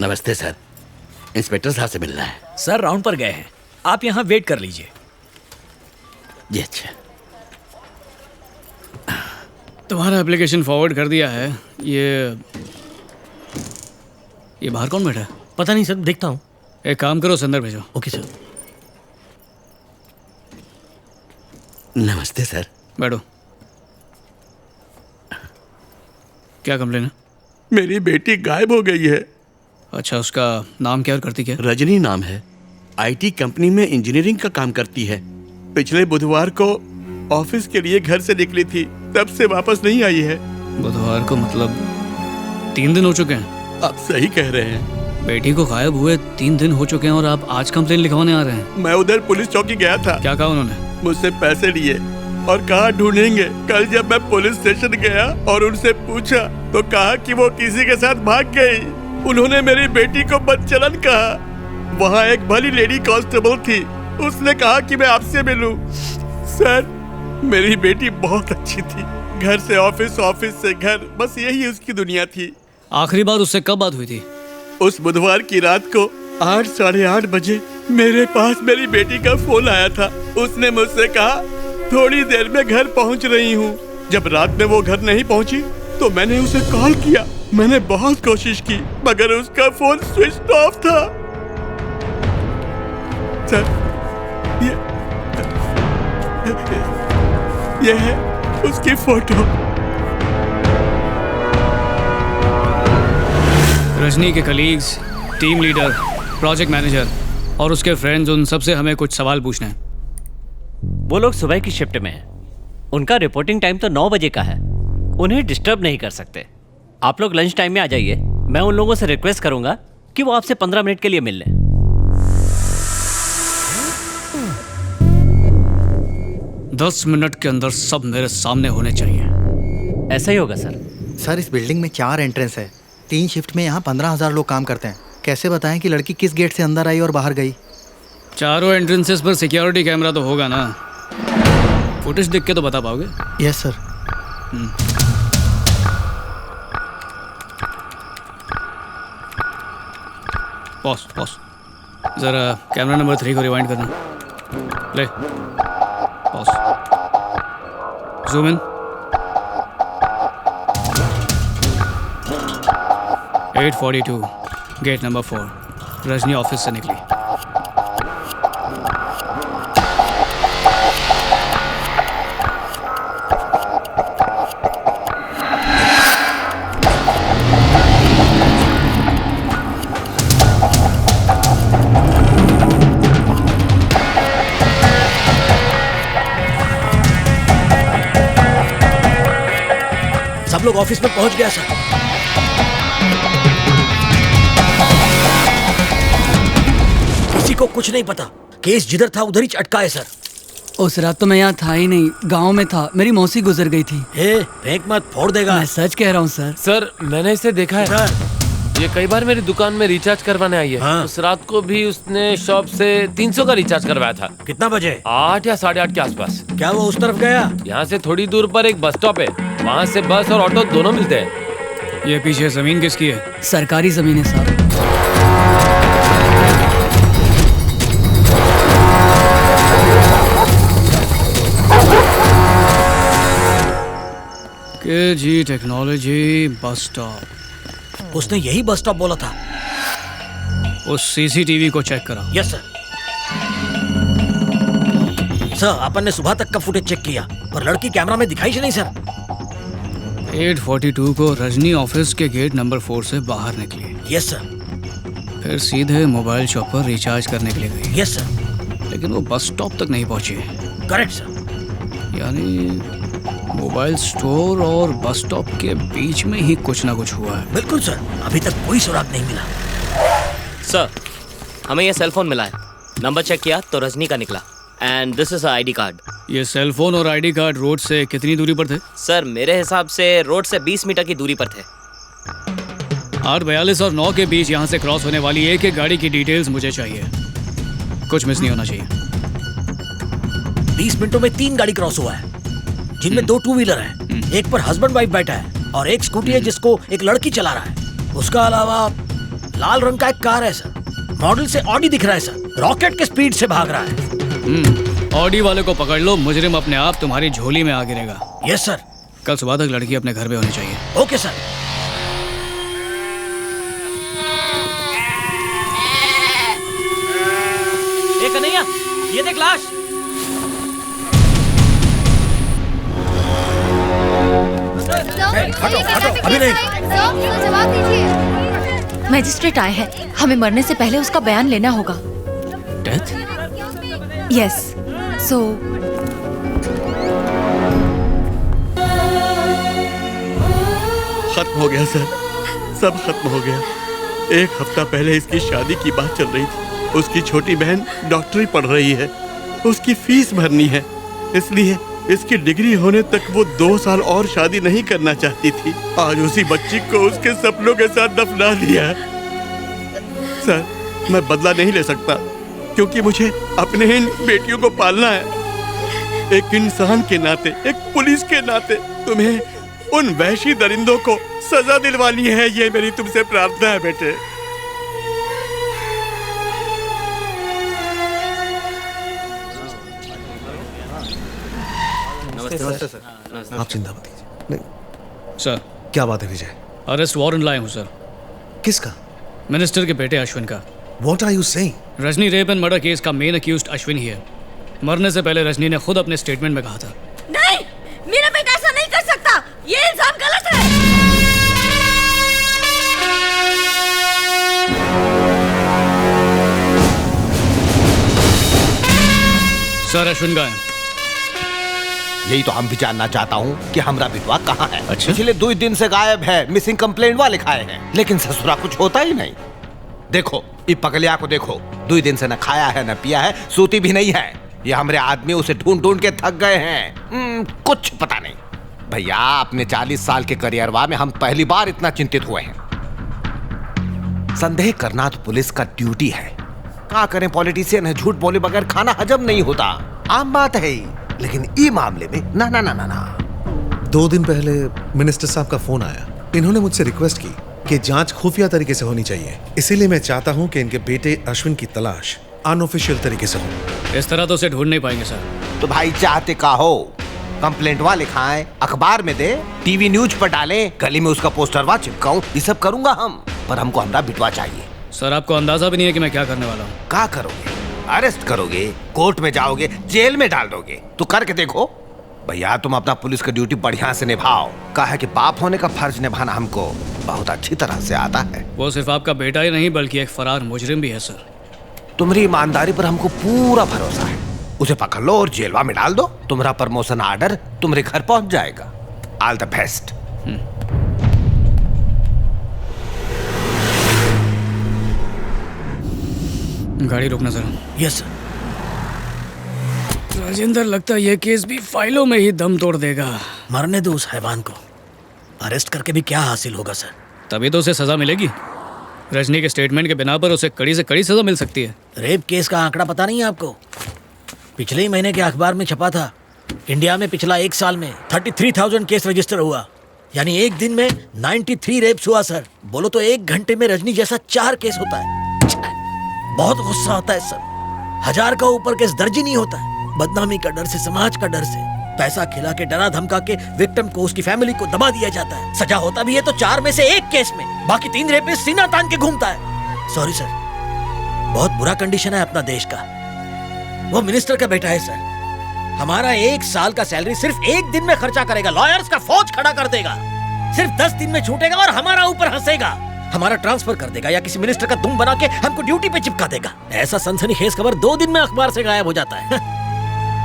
नमस्ते sir, inspector साहब से मिलना है। सर राउंड पर गए हैं, आप यहाँ वेट कर लीजिए। जी अच्छा। तुम्हारा एप्लीकेशन फॉरवर्ड कर दिया है। ये बाहर कौन बैठा है? पता नहीं सर, देखता हूँ। एक काम करो, संदर भेजो। Okay sir. नमस्ते सर। बैठो। क्या कंप्लेन है? मेरी बेटी गायब हो गई है। अच्छा, उसका नाम क्या और करती क्या? रजनी नाम है। आईटी कंपनी में इंजीनियरिंग का काम करती है। पिछले बुधवार को ऑफिस के लिए घर से निकली थी, तब से वापस नहीं आई है। बुधवार को मतलब 3 दिन हो चुके हैं? आप सही कह रहे हैं। बेटी को गायब हुए 3 दिन हो चुके हैं और आप आज कंप्लेन लिखवाने आ रहे हैं? मैं उधर पुलिस चौकी गया था। क्या कहा उन्होंने? मुझसे पैसे लिए और कहा ढूंढेंगे। कल जब मैं पुलिस स्टेशन गया और उनसे पूछा तो कहा कि वो किसी के साथ भाग गई। उन्होंने मेरी बेटी को बदचलन कहा। वहाँ एक भली लेडी कांस्टेबल थी, उसने कहा कि मैं आपसे मिलूं। सर, मेरी बेटी बहुत अच्छी थी। घर से ऑफिस, ऑफिस से घर, बस यही उसकी दुनिया थी। आखिरी बार उससे कब बात हुई थी? उस बुधवार की रात को 8, साढ़े 8 बजे मेरे पास मेरी बेटी का फोन आया था। उसने मुझसे कहा थोड़ी देर में घर पहुंच रही हूँ। जब रात में वो घर नहीं पहुंची तो मैंने उसे कॉल किया। मैंने बहुत कोशिश की मगर उसका फोन स्विच ऑफ था। सर, ये है उसकी फोटो। रजनी के colleagues, team leader, project manager और उसके फ्रेंड्स, उन सबसे हमें कुछ सवाल पूछने हैं। वो लोग सुबह की शिफ्ट में हैं। उनका रिपोर्टिंग टाइम तो 9 बजे का है। उन्हें डिस्टर्ब नहीं कर सकते। आप लोग लंच टाइम में आ जाइए। मैं उन लोगों से रिक्वेस्ट करूंगा कि वो आपसे 15 मिनट के लिए मिल लें। 10 मिनट के अंदर सब मेरे सामने होने चाहिए। ऐसा ही होगा सर। सर, इस बिल्डिंग में 4 एंट्रेंस है। 3 शिफ्ट में यहाँ 15,000 लोग काम करते हैं। कैसे बताएं कि लड़की किस गेट से अंदर आई और बाहर गई? चारों एंट्रेंसेस पर सिक्योरिटी कैमरा तो होगा ना? फुटेज देख के तो बता पाओगे? Yes sir. पॉज। जरा कैमरा नंबर 3 को रिवाइंड करना। ले, pause, zoom in. 8:42, gate number 4। Rajni office से निकली। सब लोग ऑफिस में पहुंच गया सर। किसी को कुछ नहीं पता। केस जिधर था उधर ही अटका है सर। उस रात तो मैं यहाँ था ही नहीं, गांव में था। मेरी मौसी गुजर गई थी। फेंक मत, फोड़ देगा। मैं सच कह रहा हूँ सर। सर, मैंने इसे देखा है। ये कई बार मेरी दुकान में रिचार्ज करवाने आई है। हाँ। उस रात को भी उसने शॉप से 300 का रिचार्ज करवाया था। कितना बजे? 8 या 8:30 के आसपास। क्या वो उस तरफ गया? यहाँ से थोड़ी दूर पर एक बस स्टॉप है, वहाँ से बस और ऑटो दोनों मिलते हैं। ये पीछे जमीन किसकी है? सरकारी जमीन है साहब। KG technology bus stop. उसने यही बस स्टॉप बोला था। उस CCTV को चेक करा। Yes sir. सर, अपन ने सुबह तक का फुटेज चेक किया पर लड़की कैमरा में दिखाई ही नहीं सर। 8:42 को रजनी ऑफिस के गेट नंबर 4 से बाहर निकली। Yes sir. फिर सीधे मोबाइल शॉप पर रिचार्ज करने के लिए गई। Yes sir. लेकिन वो बस स्टॉप तक नहीं पहुंची। Correct sir. यानी मोबाइल स्टोर और बस स्टॉप के बीच में ही कुछ ना कुछ हुआ है। बिल्कुल सर, अभी तक कोई सुराग नहीं मिला। सर, हमें यह सेल फोन मिला है। नंबर चेक किया तो रजनी का निकला। And this is ID card. ये सेल फोन और ID कार्ड रोड से कितनी दूरी पर थे? सर, मेरे हिसाब से रोड से 20 मीटर की दूरी पर थे। 8:42 और 9 के बीच यहाँ से क्रॉस होने वाली एक गाड़ी की डिटेल्स मुझे चाहिए। कुछ मिस नहीं होना चाहिए। 20 मिनटों में 3 गाड़ी क्रॉस हुआ है, जिनमें 2 टू व्हीलर है। एक पर हस्बैंड वाइफ बैठा है और एक स्कूटी है जिसको एक लड़की चला रहा है। उसका अलावा लाल रंग का एक कार है सर, मॉडल से ऑडी दिख रहा है सर, रॉकेट के स्पीड से भाग रहा है। ऑडी वाले को पकड़ लो, मुजरिम अपने आप तुम्हारी झोली में आ गिरेगा। Yes sir. कल सुबह तक लड़की अपने घर पे होनी चाहिए। Okay sir. ए कन्हैया, ये देख लाश। अभी नहीं। जवाब दीजिए। मजिस्ट्रेट आए हैं, हमें मरने से पहले उसका बयान लेना होगा। डेथ? यस, सो खत्म हो गया सर, सब खत्म हो गया। एक हफ्ता पहले इसकी शादी की बात चल रही थी। उसकी छोटी बहन डॉक्टरी पढ़ रही है, उसकी फीस भरनी है, इसलिए इसकी डिग्री होने तक वो 2 साल और शादी नहीं करना चाहती थी। आज उसी बच्ची को उसके सपनों के साथ दफना दिया। सर, मैं बदला नहीं ले सकता क्योंकि मुझे अपने इन बेटियों को पालना है। एक इंसान के नाते, एक पुलिस के नाते तुम्हें उन वहशी दरिंदों को सजा दिलवानी है, ये मेरी तुमसे प्रार्थना है बेटे। नमस्ते सर। आप चिंता मत कीजिए। नहीं, सर, क्या बात है विजय? अरेस्ट वारंट लाए हूँ सर, किसका? मिनिस्टर के बेटे अश्विन का। What are you saying? Rajni rape and murder case का मेन अक्यूज्ड अश्विन ही है। मरने से पहले रजनी ने खुद अपने स्टेटमेंट में कहा था, नहीं, मेरा बेटा ऐसा नहीं कर सकता, ये इल्जाम गलत है। सर अश्विन का है। यही तो हम भी जानना चाहता हूँ कि हमरा बिटवा कहाँ है। अच्छा? पिछले 2 दिन से गायब है, मिसिंग कंप्लेंट वाले खाए हैं, लेकिन ससुरा कुछ होता ही नहीं। देखो ये पगलिया को देखो, 2 दिन से न खाया है न पिया है, सूती भी नहीं है। ये हमारे आदमी उसे ढूंढ ढूंढ के थक गए हैं। कुछ पता नहीं भैया, अपने 40 साल के करियरवा में हम पहली बार इतना चिंतित हुए हैं। संदेह करना तो पुलिस का ड्यूटी है। क्या करें, पॉलिटिशियन है, झूठ बोले बगैर खाना हजम नहीं होता, आम बात है। लेकिन ई मामले में ना ना ना ना ना। 2 दिन पहले मिनिस्टर साहब का फोन आया। इन्होंने मुझसे रिक्वेस्ट की कि जांच खुफिया तरीके से होनी चाहिए, इसीलिए मैं चाहता हूं कि इनके बेटे अश्विन की तलाश अनऑफिशियल तरीके से हो। इस तरह तो उसे ढूंढ नहीं पाएंगे सर। तो भाई चाहते का हो, कंप्लेंट वाले खाएं, अखबार में दे, टीवी न्यूज पर डालें, गली में उसका पोस्टरवा चिपकाऊं, ये सब करूंगा हम, पर हमको हमरा बिटवा चाहिए। सर आपको अंदाजा भी नहीं है कि मैं क्या करने वाला हूँ। क्या करोगे? अरेस्ट करोगे, कोर्ट में जाओगे, जेल में डाल दोगे, तो करके देखो। भैया तुम अपना पुलिस का ड्यूटी बढ़िया से निभाओ। कहा है कि बाप होने का फर्ज निभाना हमको बहुत अच्छी तरह से आता है। वो सिर्फ आपका बेटा ही नहीं बल्कि एक फरार मुजरिम भी है सर। तुम्हारी ईमानदारी पर हमको पूरा भरोसा है। उसे पकड़ लो और जेलवा में डाल दो, तुम्हारा प्रमोशन ऑर्डर तुम्हारे घर पहुंच जाएगा। All the best. गाड़ी रोकना सर। Yes sir. राजेंद्र, लगता है ये केस भी फाइलों में ही दम तोड़ देगा। मरने दो उस हैवान को, अरेस्ट करके भी क्या हासिल होगा सर? तभी तो उसे सजा मिलेगी। रजनी के स्टेटमेंट के बिना पर उसे कड़ी से कड़ी सजा मिल सकती है। रेप केस का आंकड़ा पता नहीं है आपको? पिछले ही महीने के अखबार में छपा था, इंडिया में पिछला 1 साल में 33,000 केस रजिस्टर हुआ, यानी एक दिन में 93 रेप्स हुआ सर। बोलो तो 1 घंटे में रजनी जैसा 4 केस होता है। बहुत गुस्सा आता है सर, 1000 का ऊपर केस दर्ज ही नहीं होता है। बदनामी का डर से, समाज का डर से, पैसा खिला के, डरा धमका के विक्टिम को, उसकी फैमिली को दबा दिया जाता है। सजा होता भी है तो 4 में से 1 केस में, बाकी 3 रेपिस्ट सीना तान के घूमता है। सॉरी सर, बहुत बुरा कंडीशन है अपना देश का। वो मिनिस्टर का बेटा है सर, हमारा 1 साल का सैलरी सिर्फ 1 दिन में खर्चा करेगा, लॉयर्स का फौज खड़ा कर देगा, सिर्फ 10 दिन में छूटेगा और हमारा ऊपर हंसेगा, हमारा ट्रांसफर कर देगा या किसी मिनिस्टर का दुम बना के हमको ड्यूटी पे चिपका देगा। ऐसा सनसनीखेज खबर 2 दिन में अखबार से गायब हो जाता है।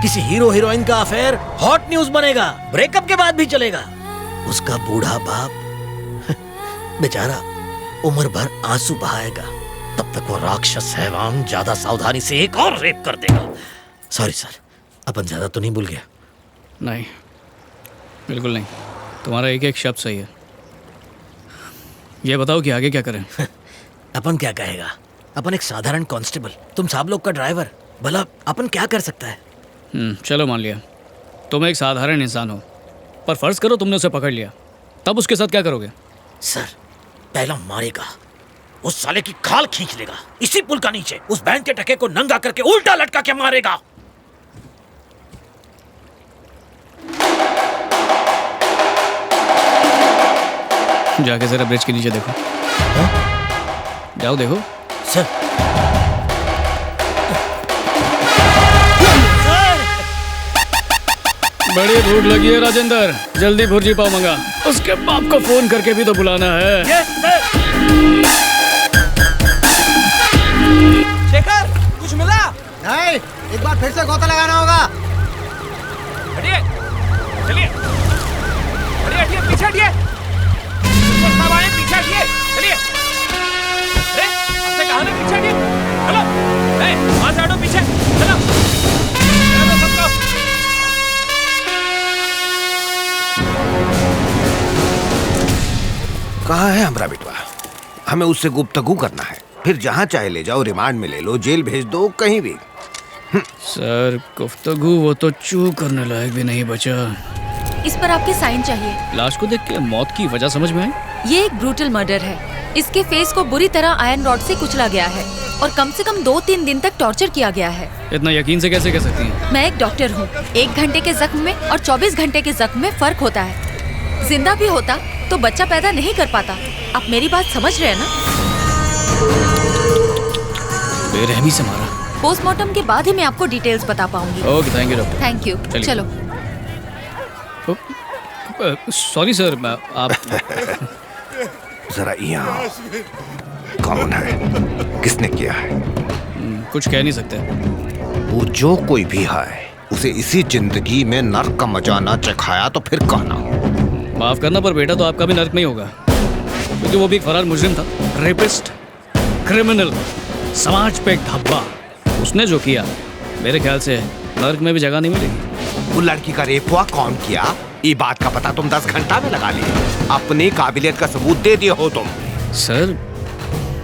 किसी हीरो हीरोइन का अफेयर हॉट न्यूज बनेगा, ब्रेकअप के बाद भी चलेगा। उसका बूढ़ा बाप बेचारा उम्र भर आंसू बहाएगा, तब तक वो राक्षस हैवान ज्यादा सावधानी से एक और रेप कर देगा। सॉरी सर, अपन ज्यादा तो नहीं भूल गया? नहीं, बिल्कुल नहीं, तुम्हारा एक एक शब्द सही है। ये बताओ कि आगे क्या करें? अपन क्या कहेगा, अपन एक साधारण कांस्टेबल, तुम सब लोग का ड्राइवर, भला अपन क्या कर सकता है? चलो मान लिया तुम एक साधारण इंसान हो, पर फर्ज करो तुमने उसे पकड़ लिया, तब उसके साथ क्या करोगे? सर, पहला मारेगा, उस साले की खाल खींच लेगा इसी पुल का नीचे। उस बैंक के टके को नंगा करके उल्टा लटका के मारेगा। जाके जरा ब्रिज के नीचे देखो। जाओ देखो। सर बड़ी भूख लगी है राजेंद्र, जल्दी भुर्जी पाव मंगा। उसके बाप को फोन करके भी तो बुलाना है। शेखर, कुछ मिला? नहीं, एक बार फिर से गोता लगाना होगा। हटिए, चलिए, हटिए, पीछे हटिए, पीछे हटिए, चलिए। अरे, आपने कहा ना पीछे हटिए। चलो, वहां से हटो पीछे, चलो, चलो सबको। कहाँ है हमारा बेटवा? हमें उससे गुफ्तगू करना है, फिर जहाँ चाहे ले जाओ, रिमांड में ले लो, जेल भेज दो, कहीं भी। सर गुफ्तगू वो तो चू करने लायक भी नहीं बचा। इस पर आपके साइन चाहिए। लाश को देख के मौत की वजह समझ में आई? ये एक ब्रूटल मर्डर है। इसके फेस को बुरी तरह आयरन रॉड से कुचला गया है और कम से कम 2-3 दिन तक टॉर्चर किया गया है। इतना यकीन से कैसे कह सकती हैं? मैं एक डॉक्टर हूँ। 1 घंटे के जख्म में और 24 घंटे के जख्म में फर्क होता है। जिंदा भी होता तो बच्चा पैदा नहीं कर पाता। आप मेरी बात समझ रहे हैं ना? बेरहमी से मारा। पोस्टमार्टम के बाद ही मैं आपको डिटेल्स बता पाऊंगी। Okay, thank you doctor. Thank you. चलिए। चलो। सॉरी सर, मैं आप जरा यहाँ कौन है, किसने किया है? कुछ कह नहीं सकते। वो जो कोई भी है, उसे इसी जिंदगी में नर्क का मजा ना चखाया तो फिर कहना। माफ करना पर बेटा तो आपका भी नर्क में ही होगा, क्योंकि वो भी एक फरार मुजरिम था, रेपिस्ट, क्रिमिनल, समाज पे एक धब्बा। उसने जो किया, मेरे ख्याल से नर्क में भी जगह नहीं मिलेगी। वो लड़की का रेप हुआ कौन किया, ये बात का पता तुम 10 घंटा में लगा लिए। अपनी काबिलियत का सबूत दे दिए हो तुम। सर,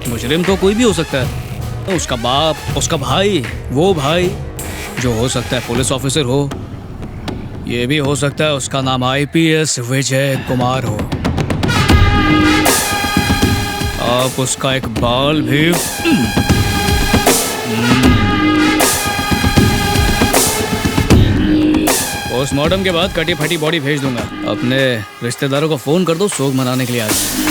मुजरिम तो कोई भी हो सकता है। उसका बाप, उसका भाई, वो भाई जो हो सकता है पुलिस ऑफिसर हो, ये भी हो सकता है उसका नाम IPS विजय कुमार हो। आप उसका एक बाल भी पोस्टमार्टम के बाद कटी फटी बॉडी भेज दूंगा। अपने रिश्तेदारों को फोन कर दो, शोक मनाने के लिए आज।